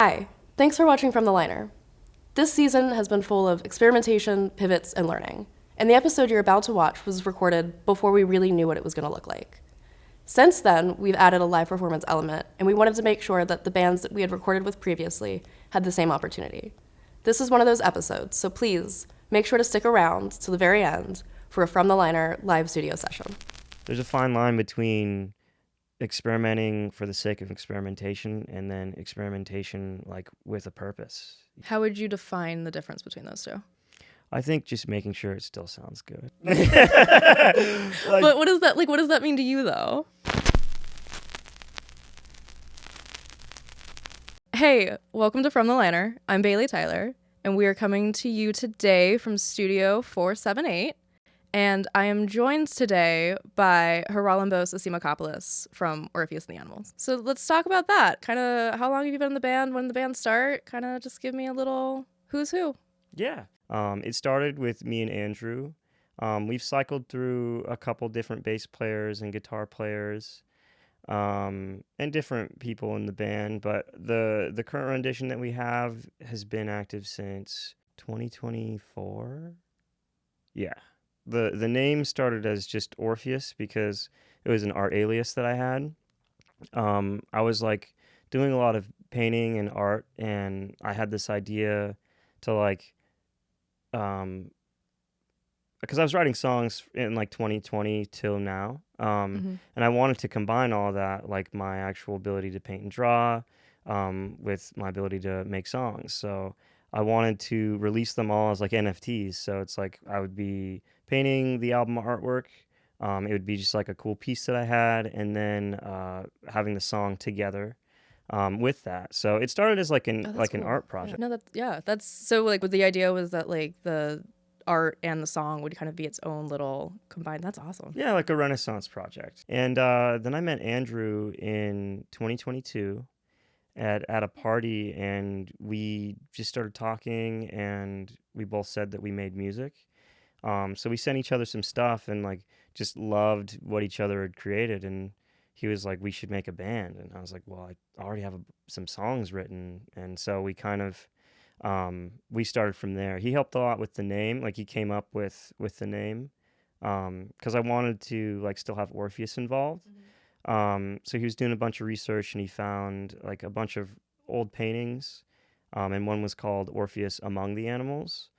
Hi, thanks for watching From the Liner. This season has been full of experimentation, pivots, and learning, and the episode you're about to watch was recorded before we really knew what it was going to look like. Since then, we've added a live performance element, and we wanted to make sure that the bands that we had recorded with previously had the same opportunity. This is one of those episodes, so please make sure to stick around to the very end for a From the Liner live studio session. There's a fine line between experimenting for the sake of experimentation and then experimentation like with a purpose. How would you define the difference between those two? I think just making sure it still sounds good. But what does that mean to you though? Hey, welcome to From the Liner. I'm Bailey Tyler, and we are coming to you today from Studio 478. And I am joined today by Charalambos Asimakopoulos from Orpheus The Animal. So let's talk about that. Kind of how long have you been in the band? When did the band start? Kind of just give me a little who's who. Yeah. It started with me and Andrew. We've cycled through a couple different bass players and guitar players and different people in the band. But the current rendition that we have has been active since 2024. Yeah. The name started as just Orpheus because it was an art alias that I had. I was like doing a lot of painting and art, and I had this idea to because I was writing songs in like 2020 till now, and I wanted to combine all that, like my actual ability to paint and draw, with my ability to make songs. So I wanted to release them all as like NFTs. So it's like I would be painting the album artwork. It would be just like a cool piece that I had, and then having the song together with that. So it started as like an Cool. art project. No, that's so like what the idea was that like the art and the song would kind of be its own little combined. That's awesome. Yeah, like a Renaissance project. And then I met Andrew in 2022 at a party, and we just started talking, and we both said that we made music. So we sent each other some stuff and like just loved what each other had created. And he was like, we should make a band. And I was like, well, I already have some songs written. And so we kind of, we started from there. He helped a lot with the name. Like he came up with the name. Cause I wanted to like still have Orpheus involved. So he was doing a bunch of research, and he found like a bunch of old paintings. And one was called Orpheus Among the Animals.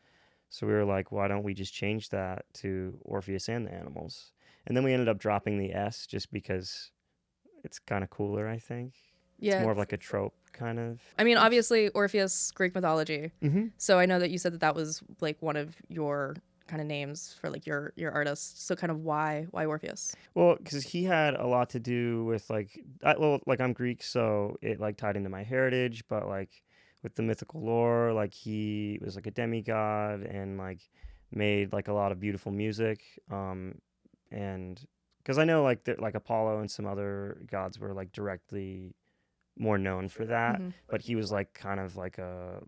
So we were like, why don't we just change that to Orpheus and the Animals? And then we ended up dropping the S just because it's kind of cooler, I think. Yeah. It's more of like a trope kind of. I mean, obviously Orpheus, Greek mythology. Mm-hmm. So I know that you said that was like one of your kind of names for like your artist. So kind of why Orpheus? Well, because he had a lot to do with like, I'm Greek, so it like tied into my heritage, but like with the mythical lore, like he was like a demigod and like made like a lot of beautiful music. And because I know like like Apollo and some other gods were like directly more known for that, but he was like kind of like a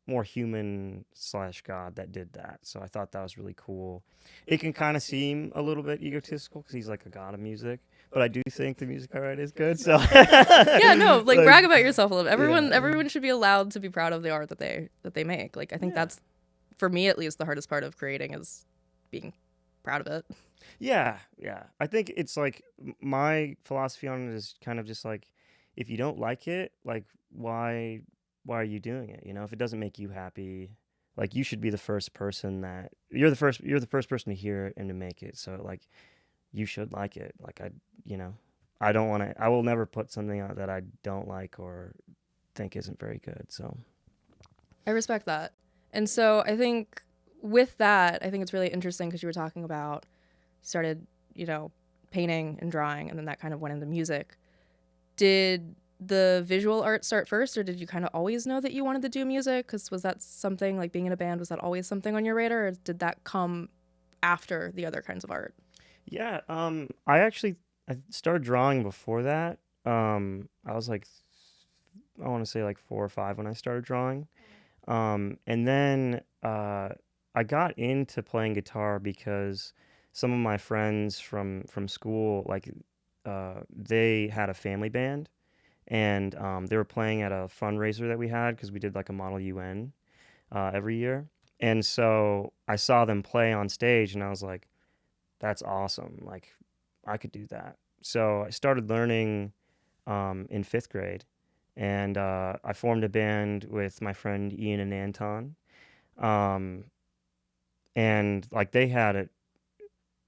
more human / god that did that. So I thought that was really cool. It can kind of seem a little bit egotistical because he's like a god of music, but I do think the music I write is good. So yeah, no, like brag about yourself a little. Everyone should be allowed to be proud of the art that they make. Like I think that's, for me at least, the hardest part of creating is being proud of it. Yeah. I think it's like my philosophy on it is kind of just like, if you don't like it, like why are you doing it? You know, if it doesn't make you happy, like you should be the first person that you're the first person to hear it and to make it. So like you should like it. Like I will never put something out that I don't like or think isn't very good. So I respect that. And so I think with that, I think it's really interesting because you were talking about you started, painting and drawing, and then that kind of went into music. Did the visual art start first, or did you kind of always know that you wanted to do music? Because was that something, like being in a band, was that always something on your radar, or did that come after the other kinds of art? Yeah, I started drawing before that. I was like, I want to say like 4 or 5 when I started drawing. And then I got into playing guitar because some of my friends from school, like they had a family band, and they were playing at a fundraiser that we had because we did like a Model UN every year. And so I saw them play on stage and I was like, that's awesome. Like, I could do that. So I started learning in 5th grade, and I formed a band with my friend Ian and Anton. Um, and like they had an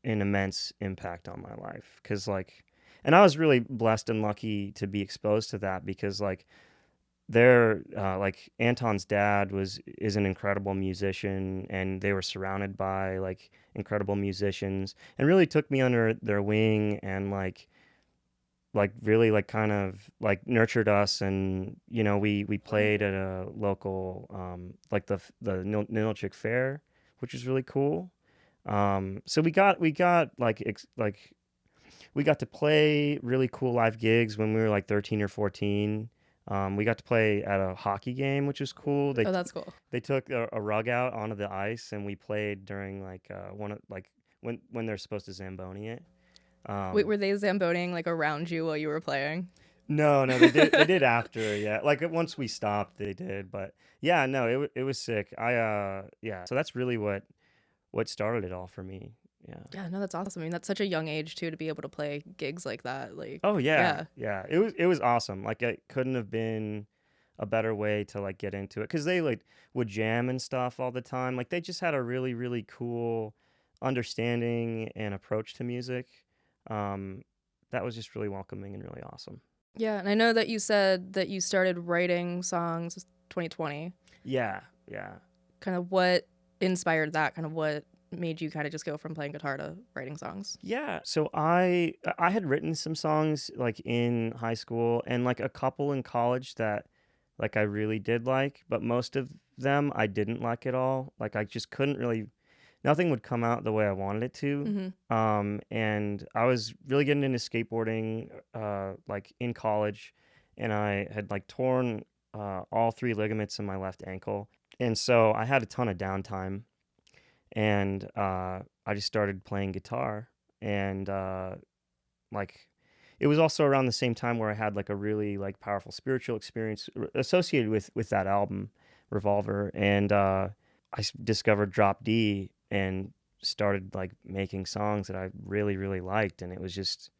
immense impact on my life because like, and I was really blessed and lucky to be exposed to that because like they're like Anton's dad is an incredible musician, and they were surrounded by like incredible musicians, and really took me under their wing and like really like kind of like nurtured us. And you know, we played at a local like the Nilchik Fair, which was really cool. So we got like we got to play really cool live gigs when we were like 13 or 14. We got to play at a hockey game, which was cool. Oh, that's cool. They took a rug out onto the ice, and we played during like one of like when they're supposed to Zamboni it. Wait, were they Zamboning like around you while you were playing? No, they did. They did after, yeah. Like once we stopped, they did. But yeah, no, it was sick. Yeah. So that's really what started it all for me. Yeah. Yeah, no, that's awesome. I mean, that's such a young age too to be able to play gigs like that. Like, Oh yeah. It was awesome. Like it couldn't have been a better way to like get into it because they like would jam and stuff all the time. Like they just had a really really cool understanding and approach to music. That was just really welcoming and really awesome. yeah, and I know that you said that you started writing songs 2020. Yeah. Kind of what inspired that? Kind of what made you kind of just go from playing guitar to writing songs? Yeah, so I had written some songs like in high school and like a couple in college that like I really did like, but most of them I didn't like at all. Like I just couldn't really, nothing would come out the way I wanted it to. And I was really getting into skateboarding like in college, and I had like torn all 3 ligaments in my left ankle. And so I had a ton of downtime, and I just started playing guitar. And like it was also around the same time where I had like a really like powerful spiritual experience associated with that album, Revolver. And discovered Drop D and started like making songs that I really really liked. And it was just,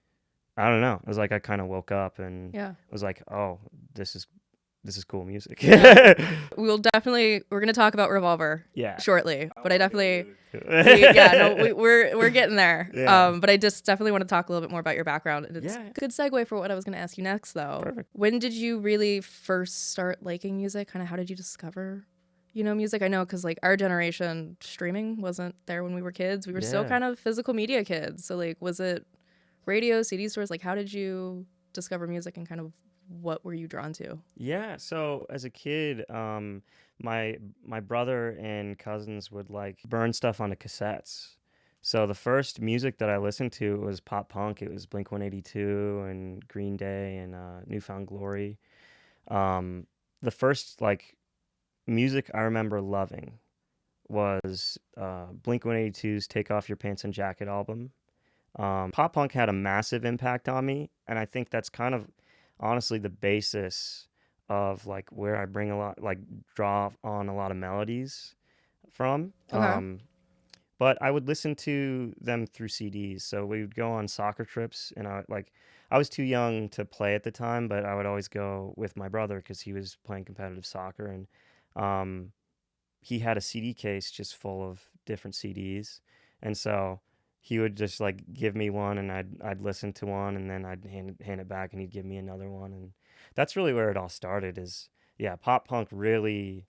I don't know, it was like I kind of woke up and Yeah. was like, oh, this is cool music. We're going to talk about Revolver Yeah. shortly, but I definitely, Yeah. we're getting there. Yeah. But I just definitely want to talk a little bit more about your background. And it's Yeah. a good segue for what I was going to ask you next, though. Perfect. When did you really first start liking music? Kind of how did you discover, music? I know because like our generation, streaming wasn't there when we were kids. We were still Yeah. kind of physical media kids. So like, was it radio, CD stores? Like, how did you discover music and kind of what were you drawn to? Yeah, so as a kid, my brother and cousins would like burn stuff onto cassettes. So the first music that I listened to was pop punk. It was Blink-182 and Green Day and Newfound Glory. The first like music I remember loving was Blink-182's Take Off Your Pants and Jacket album. Pop punk had a massive impact on me, and I think that's kind of honestly the basis of like where I bring a lot, like draw on a lot of melodies from. Okay. But I would listen to them through CDs. So we would go on soccer trips, and I was too young to play at the time, but I would always go with my brother because he was playing competitive soccer, and he had a CD case just full of different CDs, and so he would just like give me one, and I'd listen to one, and then I'd hand it back, and he'd give me another one. And that's really where it all started. Is yeah, pop punk really,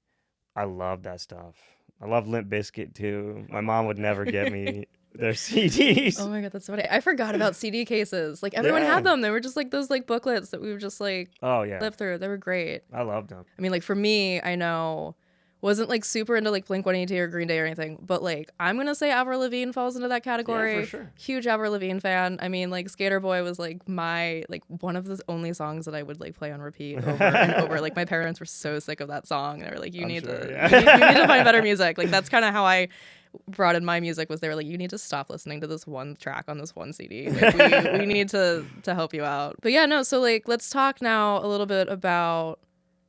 I love that stuff. I love Limp Bizkit too. My mom would never get me their CDs. Oh my God, that's funny. I forgot about CD cases. Like everyone Yeah. had them. They were just like those like booklets that we would just like Oh yeah, flip through. They were great. I loved them. I mean, like for me, I know wasn't like super into like Blink-182 or Green Day or anything, but like I'm gonna say Avril Lavigne falls into that category. Yeah, for sure. Huge Avril Lavigne fan. I mean, like Skater Boy was like my like one of the only songs that I would like play on repeat over and over. Like my parents were so sick of that song. They were like, you I'm need sure, to yeah. you need to find better music. Like that's kind of how I brought in my music was they were like, you need to stop listening to this one track on this one CD. Like, we need to help you out. But yeah, no, so like let's talk now a little bit about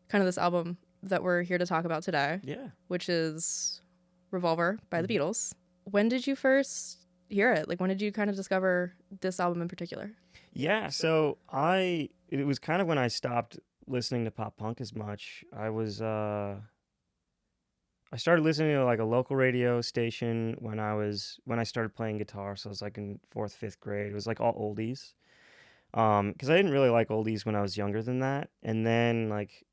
kind of this album that we're here to talk about today. Yeah. Which is Revolver by the Beatles. When did you first hear it? Like when did you kind of discover this album in particular? Yeah, so it was kind of when I stopped listening to pop punk as much. I started listening to like a local radio station when I started playing guitar. So I was like in 4th, 5th grade. It was like all oldies. Because I didn't really like oldies when I was younger than that. And then like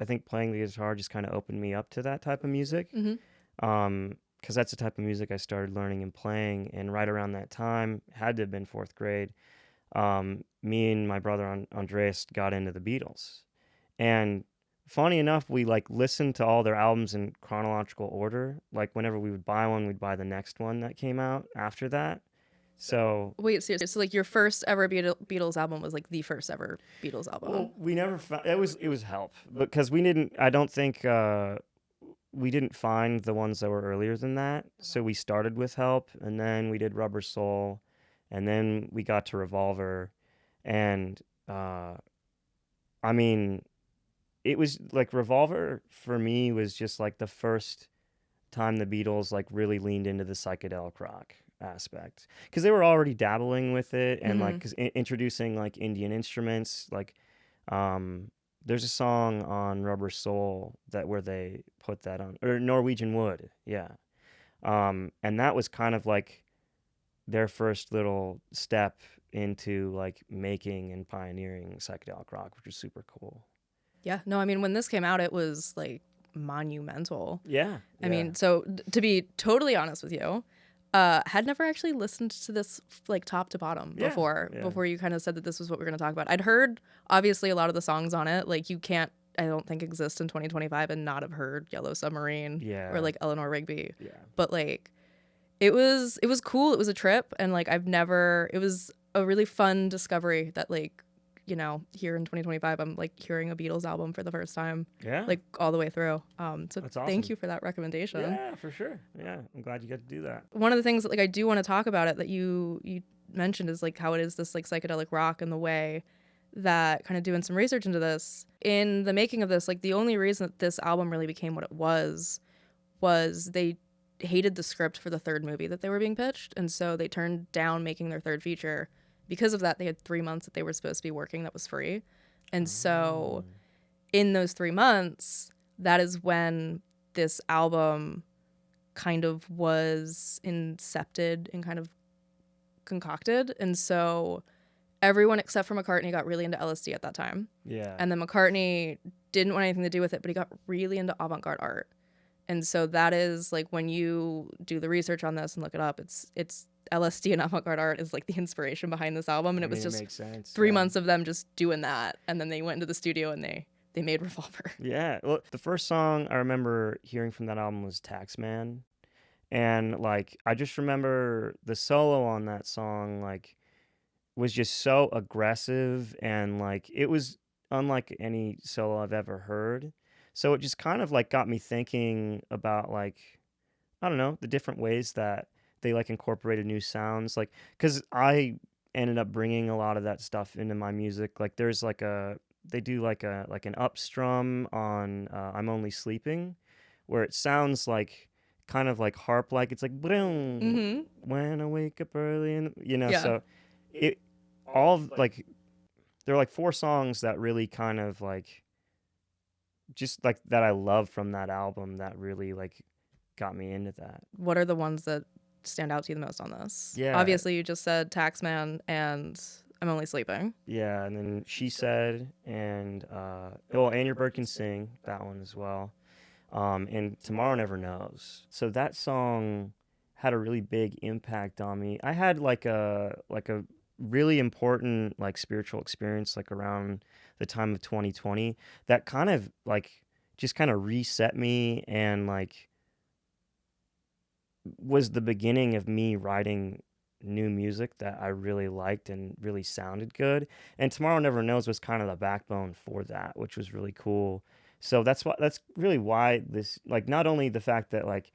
I think playing the guitar just kind of opened me up to that type of music. Because that's the type of music I started learning and playing. And right around that time, had to have been 4th grade, me and my brother Andreas got into the Beatles. And funny enough, we like listened to all their albums in chronological order. Like whenever we would buy one, we'd buy the next one that came out after that. So wait, seriously, so like your first ever Beatles album was like the first ever Beatles album? well, we never found it was Help, because we didn't. I don't think we didn't find the ones that were earlier than that. So we started with Help, and then we did Rubber Soul, and then we got to Revolver, and I mean, it was like Revolver for me was just like the first time the Beatles like really leaned into the psychedelic rock aspect, because they were already dabbling with it and like 'cause introducing like Indian instruments. Like there's a song on Rubber Soul where they put that on, or Norwegian Wood, yeah. And that was kind of like their first little step into like making and pioneering psychedelic rock, which was super cool. Yeah, no, I mean when this came out it was like monumental. Yeah. I mean, so to be totally honest with you, had never actually listened to this like top to bottom before you kind of said that this was what we're going to talk about. I'd heard obviously a lot of the songs on it. Like you can't, I don't think, exist in 2025 and not have heard Yellow Submarine or like Eleanor Rigby. Yeah. But like it was cool. It was a trip, and like it was a really fun discovery that like, you know, here in 2025, I'm like hearing a Beatles album for the first time. Yeah. Like all the way through. So that's awesome. Thank you for that recommendation. Yeah, for sure. Yeah. I'm glad you got to do that. One of the things that like I do want to talk about it that you mentioned is like how it is this like psychedelic rock, and the way that kind of doing some research into this in the making of this, like the only reason that this album really became what it was they hated the script for the third movie that they were being pitched. And so they turned down making their third feature. Because of that, they had 3 months that they were supposed to be working that was free. And so in those 3 months, that is when this album kind of was incepted and kind of concocted. And so everyone except for McCartney got really into LSD at that time. Yeah. And then McCartney didn't want anything to do with it, but he got really into avant-garde art. And so that is like when you do the research on this and look it up, it's LSD and avant-garde art is like the inspiration behind this album. And it was just 3 months of them just doing that. And then they went into the studio and they made Revolver. Yeah. Well, the first song I remember hearing from that album was Taxman. And like, I just remember the solo on that song, like, was just so aggressive, and like, it was unlike any solo I've ever heard. So it just kind of like got me thinking about like, I don't know, the different ways that they like incorporated new sounds, like, because I ended up bringing a lot of that stuff into my music. Like there's like they do like an up strum on I'm Only Sleeping, where it sounds like kind of like harp, like it's like when I wake up early, and so it all like there are like 4 songs that really kind of like just like that I love from that album that really like got me into that. What are the ones that stand out to you the most on this? Yeah. Obviously, you just said Taxman and I'm Only Sleeping. Yeah, and then She Said, and And Your Bird Can Sing, that one as well. And Tomorrow Never Knows. So that song had a really big impact on me. I had like a really important like spiritual experience like around the time of 2020 that kind of like just kind of reset me, and like was the beginning of me writing new music that I really liked and really sounded good. And Tomorrow Never Knows was kind of the backbone for that, which was really cool. So that's really why this, like, not only the fact that like,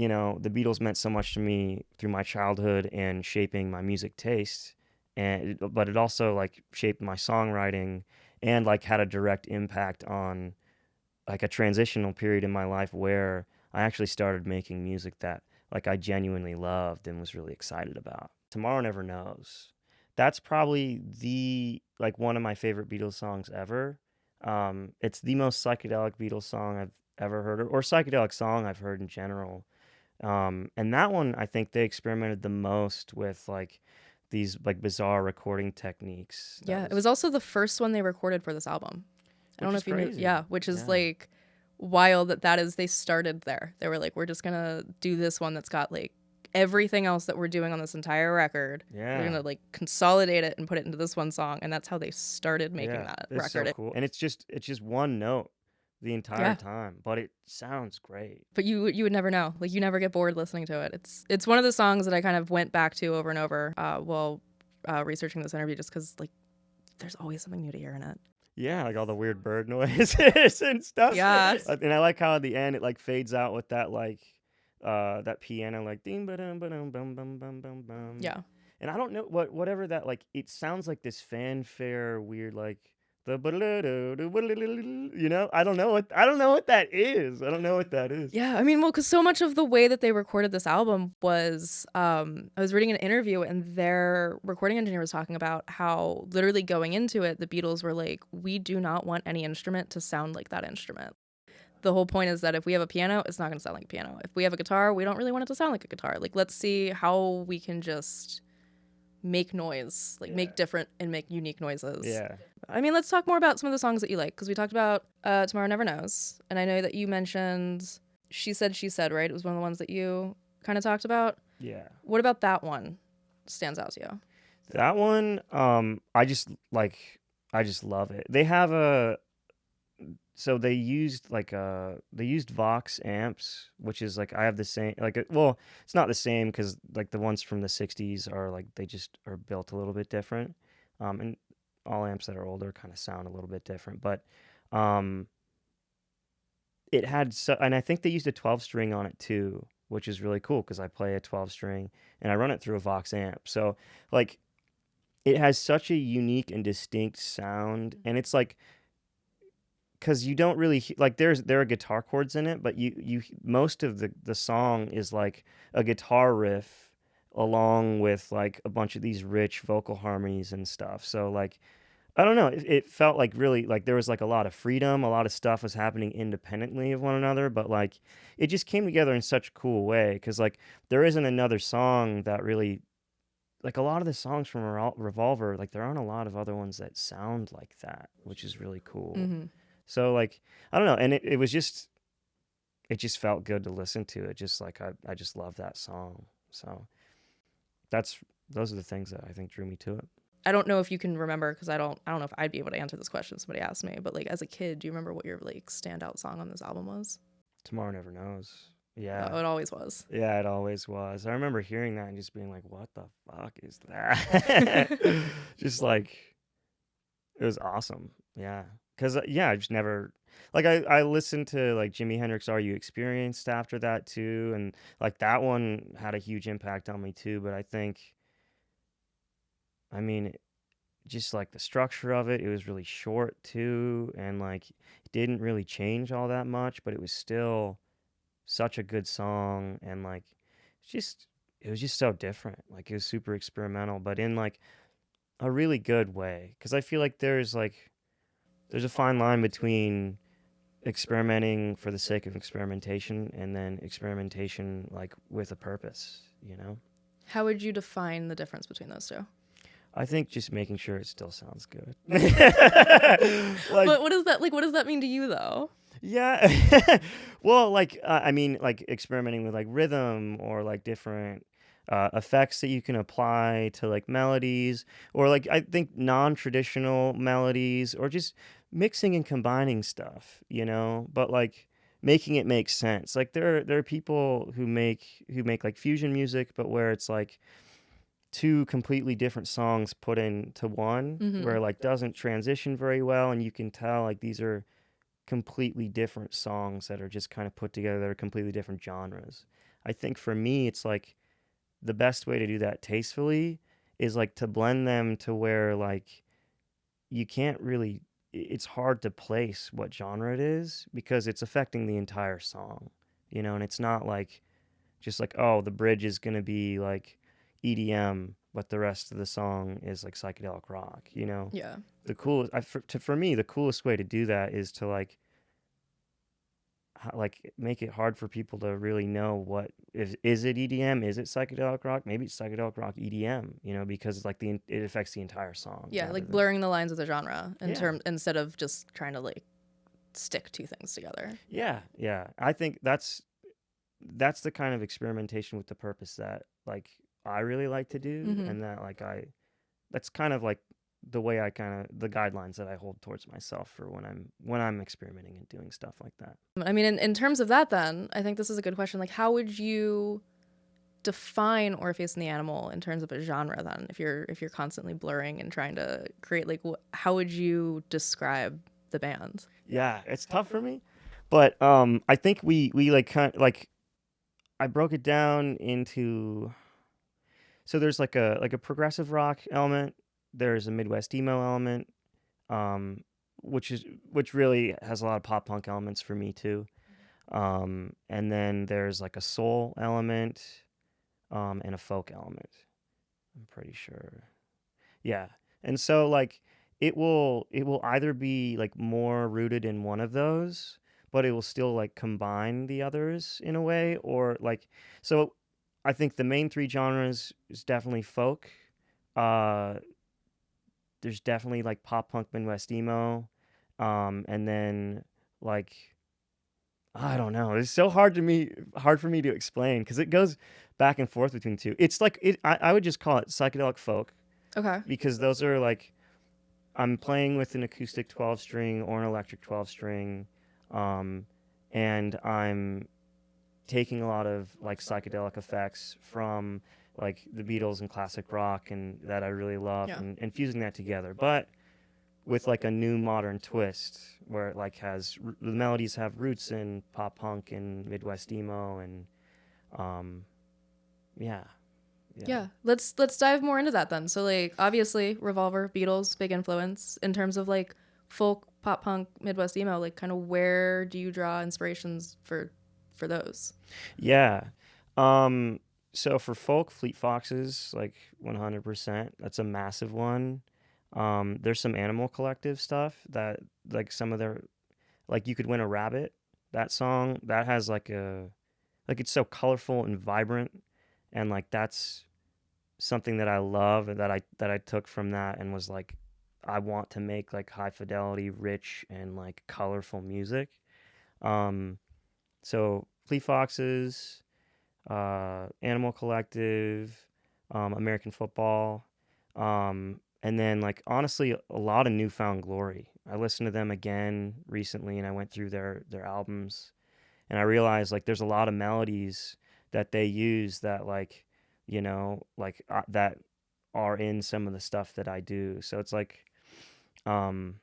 you know, the Beatles meant so much to me through my childhood and shaping my music taste, but it also like shaped my songwriting and like had a direct impact on like a transitional period in my life where I actually started making music that like I genuinely loved and was really excited about. Tomorrow Never Knows. That's probably the like one of my favorite Beatles songs ever. It's the most psychedelic Beatles song I've ever heard, or psychedelic song I've heard in general. And that one, I think they experimented the most with like these like bizarre recording techniques. Yeah, it was also the first one they recorded for this album. I don't know Which is if you knew. crazy. Yeah, which is Yeah. like wild that is they started there. They were like, we're just gonna do this one that's got like everything else that we're doing on this entire record. Yeah. We're gonna like consolidate it and put it into this one song, and that's how they started making Yeah, that it's record. so cool. And it's just one note the entire Yeah. time, but it sounds great. But you would never know. Like you never get bored listening to it. It's one of the songs that I kind of went back to over and over while researching this interview, just because like there's always something new to hear in it. Yeah, like all the weird bird noises and stuff. Yeah. And I like how at the end it like fades out with that like that piano like ding ba dum bum bum bum bum bum. Yeah. And I don't know whatever that like it sounds like this fanfare weird like the you know I don't know what that is. I don't know what that is. Yeah, I mean, well, because so much of the way that they recorded this album was, I was reading an interview and their recording engineer was talking about how literally going into it, the Beatles were like, we do not want any instrument to sound like that instrument. The whole point is that if we have a piano, it's not going to sound like a piano. If we have a guitar, we don't really want it to sound like a guitar. Like, let's see how we can just make noise, like make different and make unique noises. Yeah. I mean, let's talk more about some of the songs that you like, because we talked about Tomorrow Never Knows, and I know that you mentioned She Said, right? It was one of the ones that you kind of talked about. Yeah. What about that one stands out to you? That one, I just love it. They have so they used Vox amps, which is like I have the same well, it's not the same because like the ones from the 60s are like they just are built a little bit different. And all amps that are older kind of sound a little bit different, but it had and I think they used a 12 string on it too, which is really cool because I play a 12 string and I run it through a Vox amp. So like it has such a unique and distinct sound, and it's like because you don't really like there are guitar chords in it, but you most of the song is like a guitar riff along with like a bunch of these rich vocal harmonies and stuff. So like I don't know, it felt like really like there was like a lot of freedom, a lot of stuff was happening independently of one another, but like it just came together in such a cool way because like there isn't another song that really like a lot of the songs from Revolver, like there aren't a lot of other ones that sound like that, which is really cool. Mm-hmm. So like I don't know, and it just felt good to listen to. It just like I just love that song. So those are the things that I think drew me to it. I don't know if you can remember, because I don't know if I'd be able to answer this question if somebody asked me, but like as a kid, do you remember what your like standout song on this album was? Tomorrow Never Knows. Yeah. Oh, it always was. Yeah, it always was. I remember hearing that and just being like, what the fuck is that? Just like, it was awesome. Yeah. Because, I just never, like, I listened to, like, Jimi Hendrix Are You Experienced after that, too. And, like, that one had a huge impact on me, too. But I think, I mean, just, like, the structure of it was really short, too. And, like, it didn't really change all that much, but it was still such a good song, and like it was just so different. Like it was super experimental, but in like a really good way, because I feel like there's a fine line between experimenting for the sake of experimentation and then experimentation like with a purpose, you know. How would you define the difference between those two? I think just making sure it still sounds good. But what does that mean to you though? Yeah. Well, like, I mean, like experimenting with like rhythm or like different effects that you can apply to like melodies, or like I think non-traditional melodies, or just mixing and combining stuff, you know, but like making it make sense. Like there are people who make like fusion music, but where it's like two completely different songs put into one, Mm-hmm. where like doesn't transition very well, and you can tell like these are completely different songs that are just kind of put together. They're completely different genres. I think for me, it's like the best way to do that tastefully is like to blend them to where like you can't really, it's hard to place what genre it is because it's affecting the entire song, you know, and it's not like just like, oh, the bridge is going to be like EDM, but the rest of the song is like psychedelic rock, you know? Yeah. The coolest, for me, the coolest way to do that is to like make it hard for people to really know what is it EDM, is it psychedelic rock, maybe it's psychedelic rock EDM, you know, because like it affects the entire song. Yeah, like blurring the lines of the genre Yeah. instead of just trying to like stick two things together. Yeah, I think that's the kind of experimentation with the purpose that like I really like to do, Mm-hmm. and that like that's kind of like the way I kind of the guidelines that I hold towards myself for when I'm experimenting and doing stuff like that. I mean, in terms of that, then I think this is a good question. Like, how would you define Orpheus and the Animal in terms of a genre? Then, if you're constantly blurring and trying to create like, how would you describe the band? Yeah, it's tough for me, but I think we like kind of like I broke it down into, so there's like a progressive rock element, there's a Midwest emo element, um, which really has a lot of pop punk elements for me too. And then there's like a soul element, and a folk element. I'm pretty sure. Yeah. And so like it will either be like more rooted in one of those, but it will still like combine the others in a way, or like, so I think the main three genres is definitely folk. Uh there's definitely like pop punk Midwest emo. And then like I don't know. It's so hard for me to explain because it goes back and forth between two. It's like I would just call it psychedelic folk Okay. because those are like I'm playing with an acoustic 12 string or an electric 12 string, um, and I'm taking a lot of like psychedelic effects from like the Beatles and classic rock and that I really love, Yeah. and fusing that together, but with like a new modern twist where it like the melodies have roots in pop punk and Midwest emo and um, yeah. Yeah. Let's dive more into that then. So like obviously Revolver, Beatles, big influence in terms of like folk, pop punk, Midwest emo, like kind of where do you draw inspirations for those? Yeah. So for folk, Fleet Foxes, like 100%. That's a massive one. There's some Animal Collective stuff that, like some of their, like You Could Win a Rabbit. That song that has like it's so colorful and vibrant, and like that's something that I love and that I took from that and was like, I want to make like high fidelity, rich and like colorful music. Um, so Fleet Foxes, Animal Collective, American Football, and then like honestly a lot of Newfound Glory. I listened to them again recently, and I went through their albums, and I realized like there's a lot of melodies that they use that like like that are in some of the stuff that I do. So it's like um,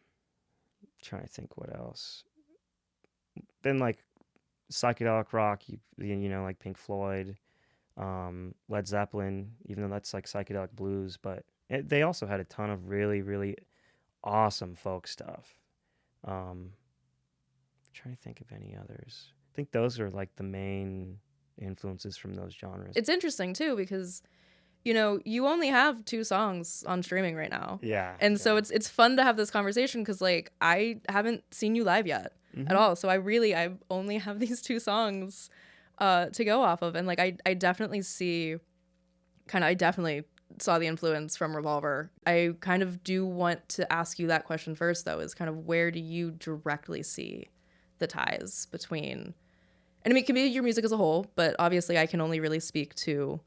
trying to think what else. Then like psychedelic rock, like Pink Floyd, Led Zeppelin, even though that's like psychedelic blues, but they also had a ton of really, really awesome folk stuff. Trying to think of any others. I think those are like the main influences from those genres. It's interesting too because you only have 2 songs on streaming right now. Yeah. And so it's fun to have this conversation because like I haven't seen you live yet at all. So I only have these 2 songs to go off of, and like I definitely saw the influence from Revolver. I kind of do want to ask you that question first though, is kind of where do you directly see the ties between, and I mean it can be your music as a whole, but obviously I can only really speak to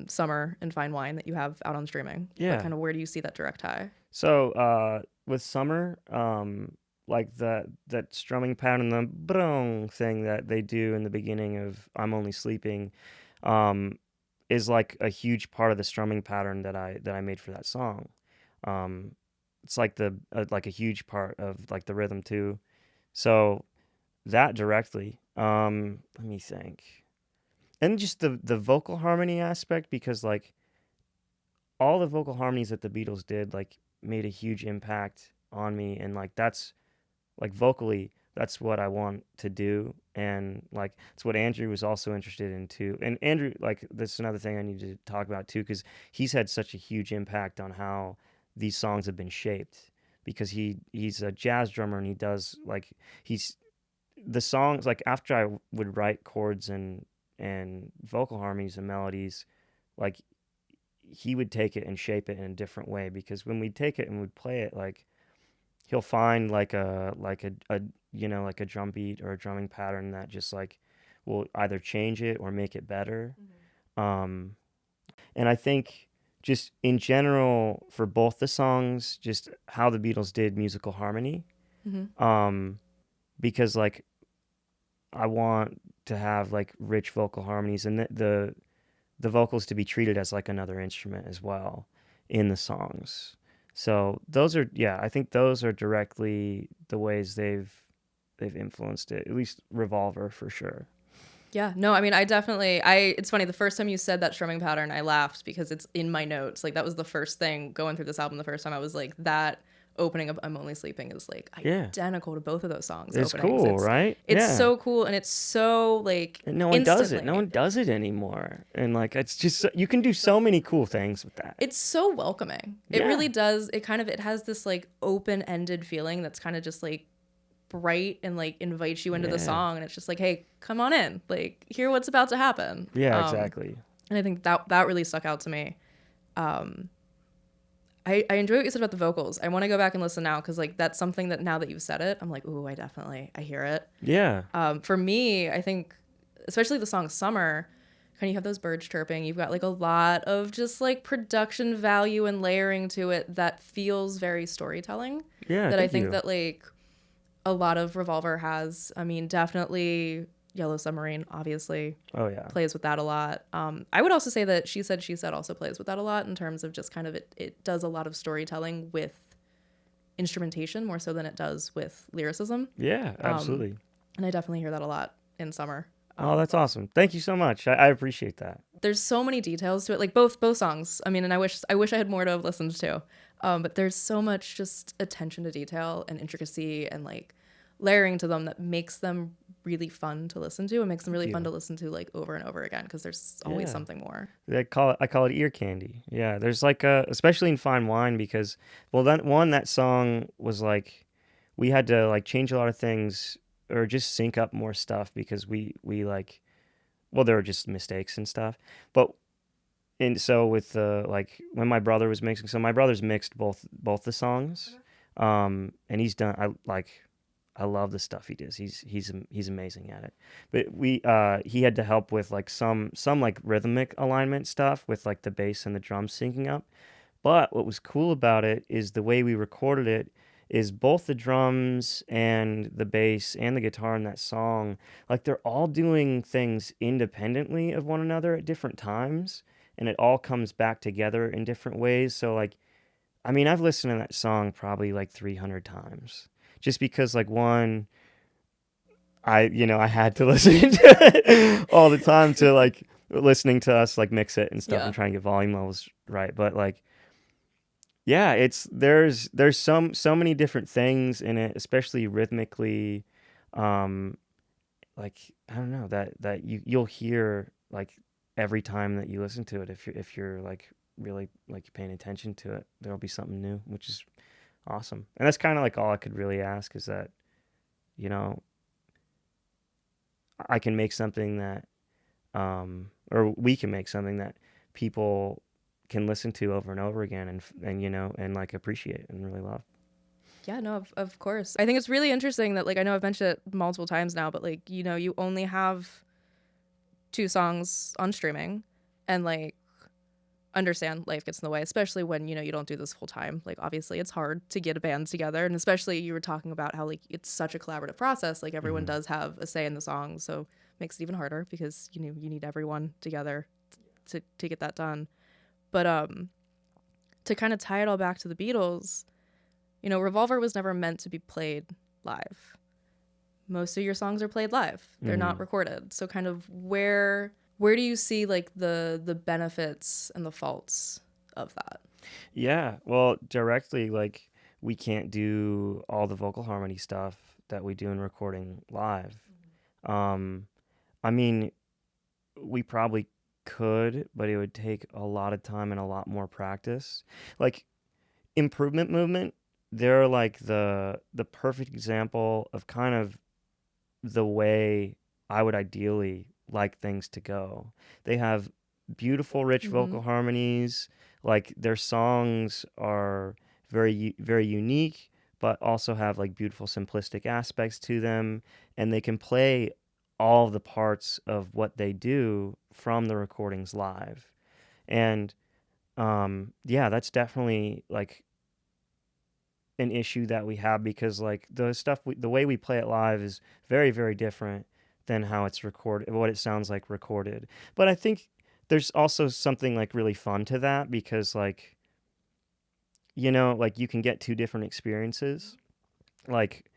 Summer and Fine Wine that you have out on streaming. Yeah. But kind of where do you see that direct tie? So with Summer, like that strumming pattern, the brong thing that they do in the beginning of I'm Only Sleeping, is like a huge part of the strumming pattern that I made for that song. It's like like a huge part of like the rhythm too. So that directly. Let me think. and just the vocal harmony aspect, because like all the vocal harmonies that the Beatles did like made a huge impact on me, and like that's like vocally that's what I want to do, and like it's what Andrew was also interested in too. And Andrew, like, that's another thing I need to talk about too, because he's had such a huge impact on how these songs have been shaped, because he's a jazz drummer, and he does like he's the songs, like after I would write chords and vocal harmonies and melodies, like he would take it and shape it in a different way, because when we'd take it and we'd play it, like he'll find like a like a drum beat or a drumming pattern that just like will either change it or make it better. um and I think just in general for both the songs, just how the Beatles did musical harmony, Mm-hmm. because like I want to have like rich vocal harmonies, and the vocals to be treated as like another instrument as well in the songs. So those are, yeah, I think those are directly the ways they've influenced it. At least Revolver for sure. Yeah, no, I mean, it's funny, the first time you said that strumming pattern, I laughed because it's in my notes. Like, that was the first thing going through this album the first time. I was like, that opening of I'm Only Sleeping is like Yeah. identical to both of those songs. It's openings. cool, right? It's Yeah. so cool, and it's so like And no one does it. instantly. No one does it anymore. And like it's just you can do so many cool things with that. It's so welcoming. It Yeah. really does. It has this like open-ended feeling that's kind of just like bright and like invites you into the Yeah. song, and it's just like, hey, come on in, like hear what's about to happen. Yeah, exactly. And I think that really stuck out to me. I enjoy what you said about the vocals. I want to go back and listen now, because like that's something that now that you've said it, I'm like, ooh, I hear it. Yeah. For me, I think especially the song Summer, kind of you have those birds chirping. You've got like a lot of just like production value and layering to it that feels very storytelling. Yeah. That I thank think you. that like a lot of Revolver has. I mean, definitely Yellow Submarine, obviously. Oh yeah. Plays with that a lot. I would also say that She Said also plays with that a lot, in terms of just kind of it does a lot of storytelling with instrumentation more so than it does with lyricism. Yeah, absolutely. And I definitely hear that a lot in Summer. Oh, that's awesome. Thank you so much. I appreciate that. There's so many details to it, like both songs. I mean, and I wish I had more to have listened to. But there's so much just attention to detail and intricacy and like layering to them that makes them really fun to listen to, and makes them really fun to listen to like over and over again, because there's always Yeah. something more. I call it ear candy. Yeah, there's like especially in Fine Wine, because well, that song was like we had to like change a lot of things or just sync up more stuff, because we like, well, there were just mistakes and stuff. But and so with like when my brother was mixing, so my brother's mixed both the songs, and he's done. I love the stuff he does. He's amazing at it. But he had to help with like some like rhythmic alignment stuff with like the bass and the drums syncing up. But what was cool about it is the way we recorded it is both the drums and the bass and the guitar in that song, like they're all doing things independently of one another at different times, and it all comes back together in different ways. So like, I mean, I've listened to that song probably like 300 times. Just because, like, one, I had to listen to it all the time to, like, listening to us, like, mix it and stuff and try and get volume levels right. But, like, yeah, there's so many different things in it, especially rhythmically. Like, I don't know, that you'll hear, like, every time that you listen to it, if you're like, really, like, paying attention to it, there'll be something new, which is awesome. And that's kind of like all I could really ask, is that, I can make something that, or we can make something that people can listen to over and over again and like appreciate and really love. Yeah, no, of course. I think it's really interesting that, like, I know I've mentioned it multiple times now, but like, you only have 2 songs on streaming, and like, understand life gets in the way, especially when you don't do this full time. Like, obviously it's hard to get a band together, and especially you were talking about how like it's such a collaborative process, like everyone does have a say in the song, so it makes it even harder because you need everyone together to get that done. But to kind of tie it all back to the Beatles, Revolver was never meant to be played live. Most of your songs are played live, they're not recorded. So kind of where where do you see like the benefits and the faults of that? Yeah, well, directly, like, we can't do all the vocal harmony stuff that we do in recording live. Um, I mean, we probably could, but it would take a lot of time and a lot more practice. Like, improvement movement, they're like the perfect example of kind of the way I would ideally like things to go. They have beautiful, rich Mm-hmm. vocal harmonies. Like, their songs are very unique, but also have like beautiful, simplistic aspects to them, and they can play all the parts of what they do from the recordings live. And yeah, that's definitely like an issue that we have, because like the way we play it live is very different than how it's recorded, what it sounds like recorded. But I think there's also something like really fun to that, because like, like, you can get two different experiences. Like,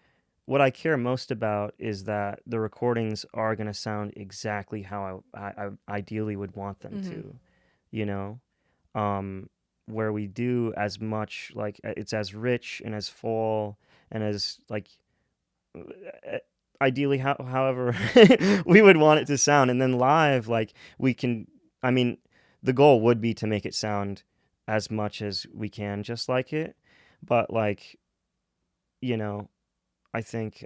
what I care most about is that the recordings are going to sound exactly how I ideally would want them Mm-hmm. to, you know? Where we do as much, like, it's as rich and as full and as, like, ideally, however we would want it to sound. And then live, like, we can, I mean, the goal would be to make it sound as much as we can just like it. But, like, you know, I think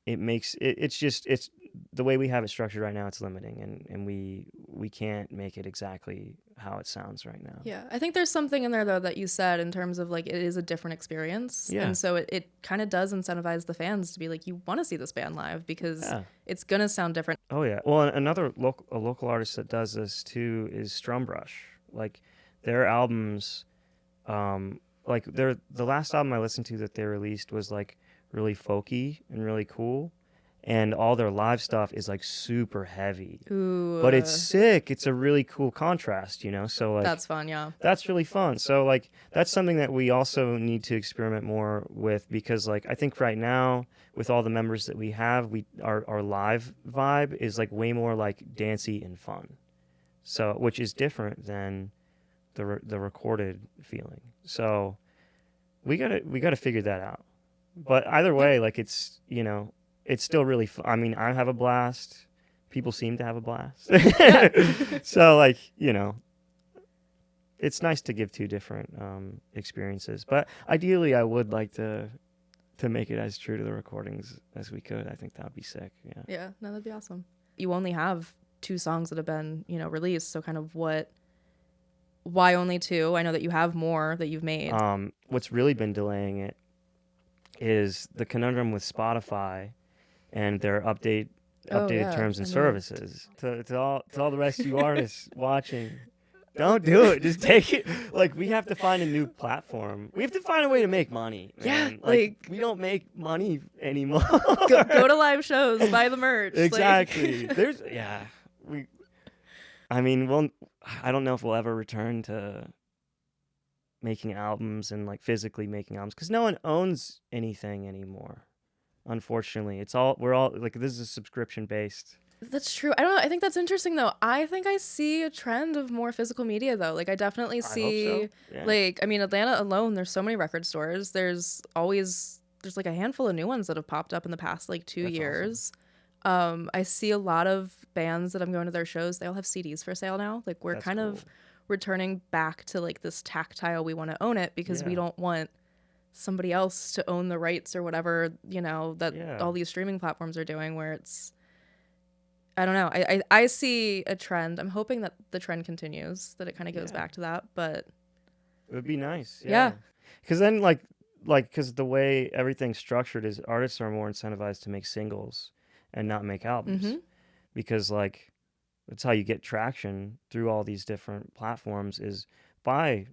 it's the way we have it structured right now, it's limiting, and we can't make it exactly how it sounds right now. Yeah, I think there's something in there though that you said in terms of like it is a different experience, Yeah. and so it kind of does incentivize the fans to be like, you want to see this band live because Yeah. it's gonna sound different. Oh yeah. Well, another local artist that does this too is Strumbrush. Like, their albums, like, the last album I listened to that they released was like really folky and really cool, and all their live stuff is like super heavy. Ooh, But it's sick. It's a really cool contrast, So like, that's fun, yeah. that's really fun. So like, that's something that we also need to experiment more with, because like, I think right now with all the members that we have, our live vibe is like way more like dancey and fun. So, which is different than the recorded feeling. So we gotta figure that out. But either way, like, it's it's still really fun. I mean, I have a blast. People seem to have a blast. So like, it's nice to give two different experiences. But ideally, I would like to make it as true to the recordings as we could. I think that would be sick. Yeah. Yeah, no, that'd be awesome. You only have 2 songs that have been, released. So kind of why only 2? I know that you have more that you've made. What's really been delaying it is the conundrum with Spotify and their updated terms and services. To all the rest of you artists watching, don't do it. Just take it. Like, we have to find a new platform. We have to find a way to make money. Man. Yeah, like, we don't make money anymore. go to live shows, buy the merch. Exactly. I mean, I don't know if we'll ever return to making albums and like physically making albums, because no one owns anything anymore. Unfortunately, we're all like, this is a subscription based. That's true. I don't know. I think that's interesting though. I think I see a trend of more physical media though. Like, I definitely see, I hope so. Yeah. like, I mean, Atlanta alone, there's so many record stores. There's like a handful of new ones that have popped up in the past like 2 That's years. I see a lot of bands that I'm going to their shows. They all have CDs for sale now. Like, we're That's kind cool. of returning back to like this tactile, we want to own it because we Yeah. don't want somebody else to own the rights or whatever, that Yeah. all these streaming platforms are doing, where it's, I don't know. I see a trend. I'm hoping that the trend continues, that it kind of goes Yeah. back to that. But It would be nice. Yeah. Because then, because the way everything's structured is artists are more incentivized to make singles and not make albums. Mhm. Because, like, that's how you get traction through all these different platforms, is by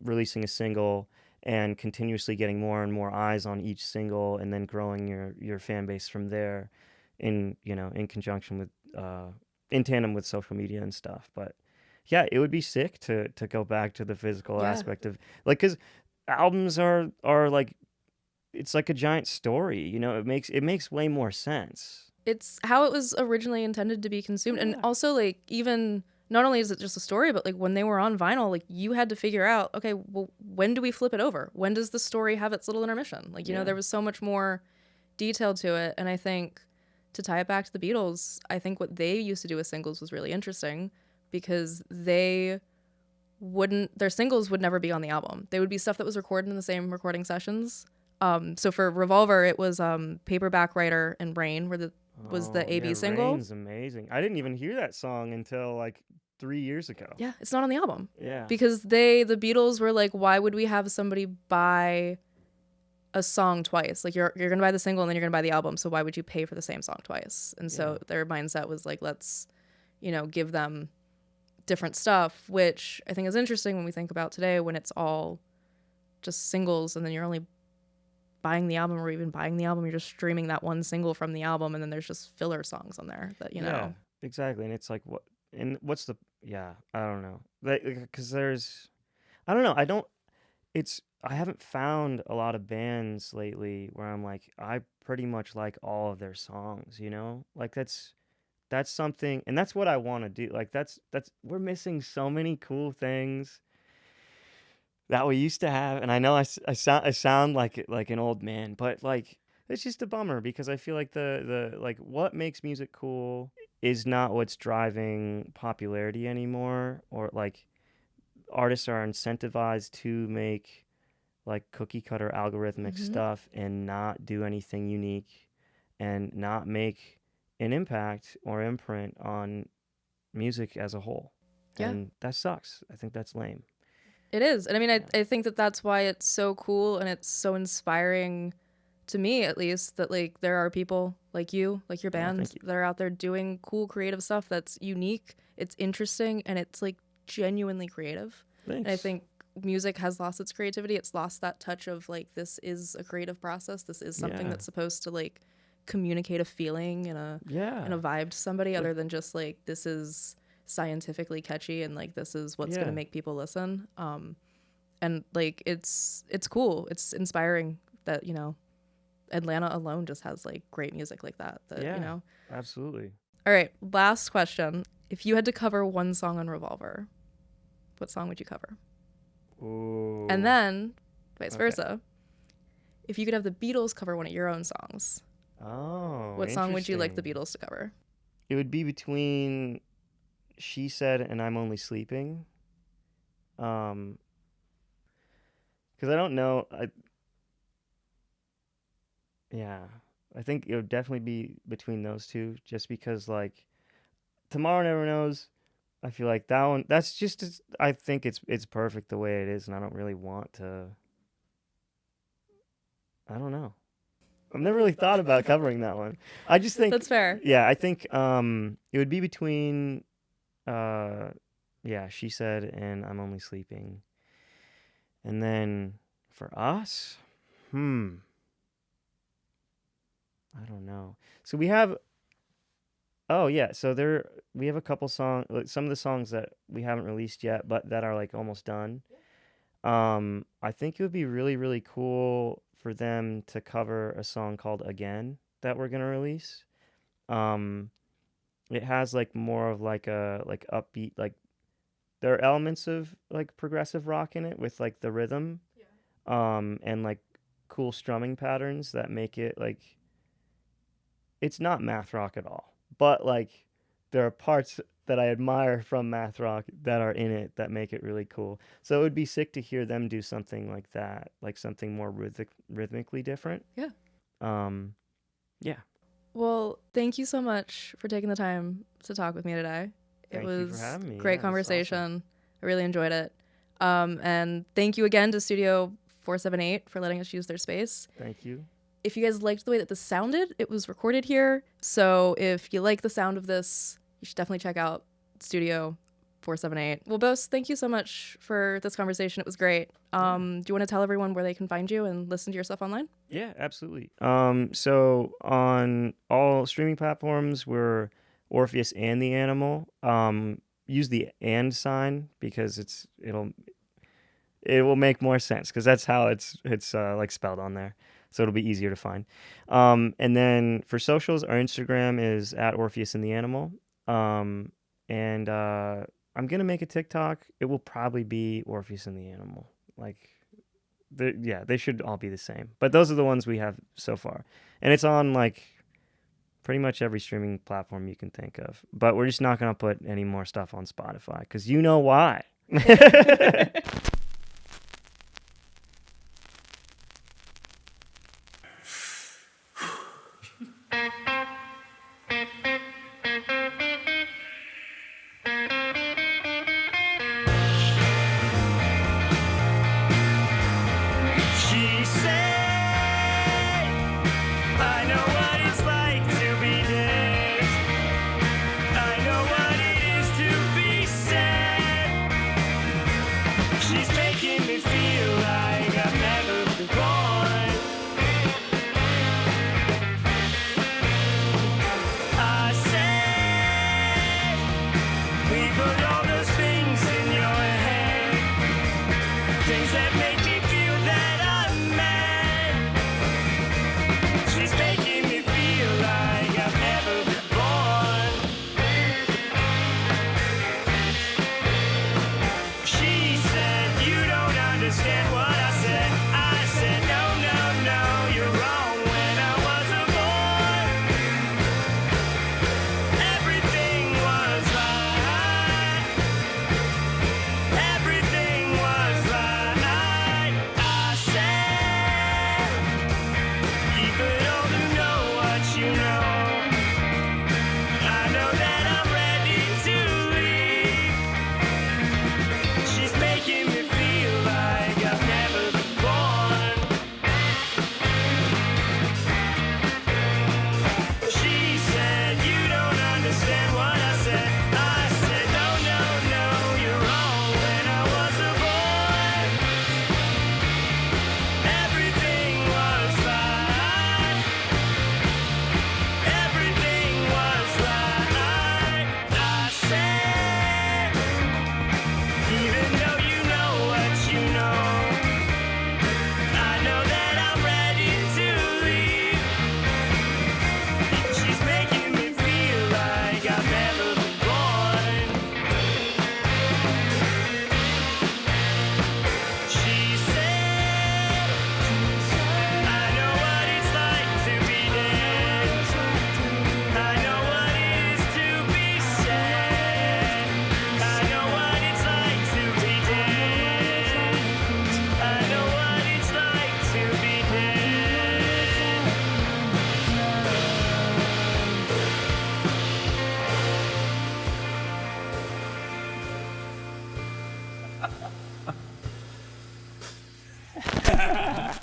releasing a single and continuously getting more and more eyes on each single, and then growing your fan base from there, in conjunction with in tandem with social media and stuff. But yeah, it would be sick to go back to the physical Yeah. aspect of, like, because albums are like, it's like a giant story. It makes way more sense. it's how it was originally intended to be consumed. And Yeah. also, like, even not only is it just a story, but like when they were on vinyl, like you had to figure out, okay, well, when do we flip it over? When does the story have its little intermission? Like, you know, Yeah. there was so much more detail to it. And I think to tie it back to the Beatles, I think what they used to do with singles was really interesting because their singles would never be on the album. They would be stuff that was recorded in the same recording sessions. So for Revolver, it was Paperback Writer and Rain was the AB yeah, single. Rain's amazing. I didn't even hear that song until like 3 years ago. Yeah, it's not on the album. Yeah. Because the Beatles were like, why would we have somebody buy a song twice? Like you're gonna buy the single and then you're gonna buy the album, so why would you pay for the same song twice? And so their mindset was like, let's, give them different stuff, which I think is interesting when we think about today when it's all just singles and then you're only buying the album or even buying the album, you're just streaming that one single from the album and then there's just filler songs on there that, Yeah, exactly. And it's like, what's the, I don't know. Because I don't know. I haven't found a lot of bands lately where I'm like, I pretty much like all of their songs, Like that's something, and that's what I want to do. Like we're missing so many cool things that we used to have, and I know I sound like an old man, but like it's just a bummer because I feel like the like what makes music cool is not what's driving popularity anymore, or like artists are incentivized to make like cookie cutter algorithmic stuff and not do anything unique and not make an impact or imprint on music as a whole. Yeah. And that sucks. I think that's lame. It is. And I mean, I think that's why it's so cool and it's so inspiring to me, at least, that like there are people like you, like your band, that are out there doing cool creative stuff that's unique, it's interesting, and it's like genuinely creative. Thanks. And I think music has lost its creativity. It's lost that touch of like, this is a creative process. This is something that's supposed to like communicate a feeling and a vibe to somebody, other than just like, this is scientifically catchy and like this is what's going to make people listen. And like it's cool, it's inspiring that Atlanta alone just has like great music like that Absolutely. All right, last question. If you had to cover one song on Revolver, what song would you cover? Ooh. And then vice versa, if you could have the Beatles cover one of your own songs, what song would you like the Beatles to cover? It would be between She Said and I'm Only Sleeping. Because I don't know. I think it would definitely be between those two, just because like Tomorrow Never Knows, I feel like that one, that's just, I think it's perfect the way it is, and I don't really want to, I don't know. I've never really thought about covering that one. I just think that's fair. Yeah, I think it would be between She Said and I'm Only Sleeping. And then for us, I don't know. So we have we have a couple songs, like some of the songs that we haven't released yet, but that are like almost done. I think it would be really, really cool for them to cover a song called Again that we're gonna release. It has like more of like a like upbeat, like there are elements of like progressive rock in it with like the rhythm, and like cool strumming patterns that make it like, it's not math rock at all, but like there are parts that I admire from math rock that are in it that make it really cool. So it would be sick to hear them do something like that, like something more rhythmically different. Yeah. Yeah. Well, thank you so much for taking the time to talk with me today. Thank you for having me. Great conversation. Awesome. I really enjoyed it. And thank you again to Studio 478 for letting us use their space. Thank you. If you guys liked the way that this sounded, it was recorded here. So if you like the sound of this, you should definitely check out Studio 478. Well, Bose, thank you so much for this conversation. It was great. Do you want to tell everyone where they can find you and listen to your stuff online? Yeah, absolutely. So on all streaming platforms, we're Orpheus and the Animal. Use the and sign because it will make more sense because that's how it's like spelled on there. So it'll be easier to find. And then for socials, our Instagram is at Orpheus the Animal. And I'm going to make a TikTok. It will probably be Orpheus the Animal. Like, they should all be the same. But those are the ones we have so far. And it's on, like, pretty much every streaming platform you can think of. But we're just not going to put any more stuff on Spotify because you know why.